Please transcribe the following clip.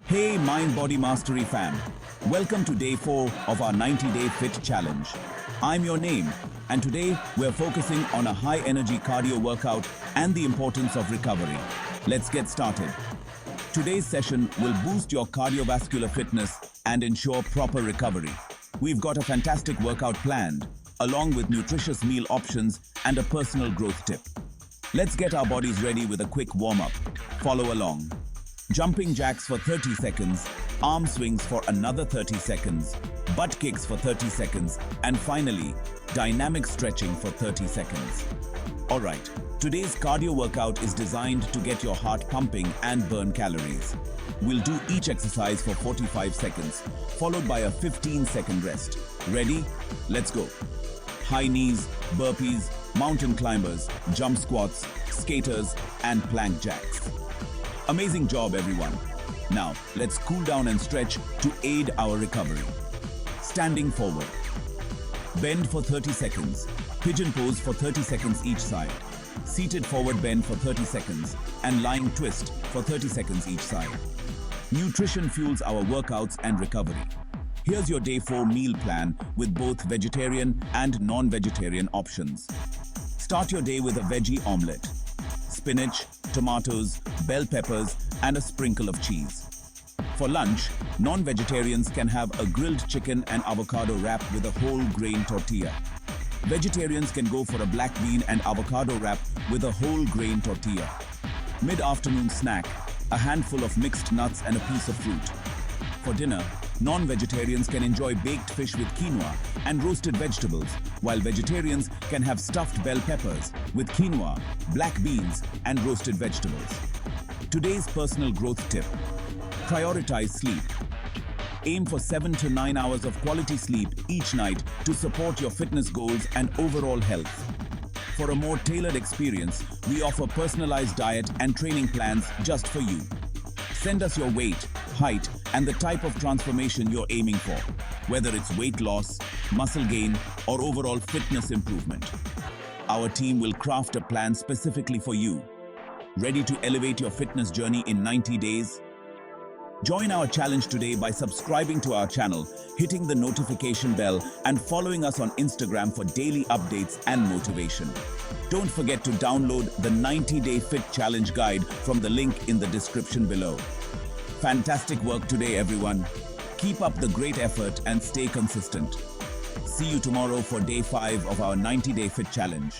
Hey MindBody Mastery fam, welcome to day 4 of our 90-day fit challenge. I'm your name, and today we're focusing on a high-energy cardio workout and the importance of recovery. Let's get started. Today's session will boost your cardiovascular fitness and ensure proper recovery. We've got a fantastic workout planned, along with nutritious meal options and a personal growth tip. Let's get our bodies ready with a quick warm-up. Follow along. Jumping jacks for 30 seconds, arm swings for another 30 seconds, butt kicks for 30 seconds, and finally, dynamic stretching for 30 seconds. Alright, today's cardio workout is designed to get your heart pumping and burn calories. We'll do each exercise for 45 seconds, followed by a 15-second rest. Ready? Let's go. High knees, burpees, mountain climbers, jump squats, skaters, and plank jacks. Amazing job, everyone. Now, let's cool down and stretch to aid our recovery. Standing forward. Bend for 30 seconds. Pigeon pose for 30 seconds each side. Seated forward bend for 30 seconds. And lying twist for 30 seconds each side. Nutrition fuels our workouts and recovery. Here's your day 4 meal plan with both vegetarian and non-vegetarian options. Start your day with a veggie omelette. Spinach, tomatoes, bell peppers, and a sprinkle of cheese. For lunch, non-vegetarians can have a grilled chicken and avocado wrap with a whole grain tortilla. Vegetarians can go for a black bean and avocado wrap with a whole grain tortilla. Mid-afternoon snack, a handful of mixed nuts and a piece of fruit. For dinner, non-vegetarians can enjoy baked fish with quinoa and roasted vegetables, while vegetarians can have stuffed bell peppers with quinoa, black beans, and roasted vegetables. Today's personal growth tip: prioritize sleep. Aim for 7 to 9 hours of quality sleep each night to support your fitness goals and overall health. For a more tailored experience, we offer personalized diet and training plans just for you. Send us your weight, height, and the type of transformation you're aiming for, whether it's weight loss, muscle gain, or overall fitness improvement. Our team will craft a plan specifically for you. Ready to elevate your fitness journey in 90 days? Join our challenge today by subscribing to our channel, hitting the notification bell, and following us on Instagram for daily updates and motivation. Don't forget to download the 90-Day Fit Challenge Guide from the link in the description below. Fantastic work today, everyone. Keep up the great effort and stay consistent. See you tomorrow for day 5 of our 90-Day Fit Challenge.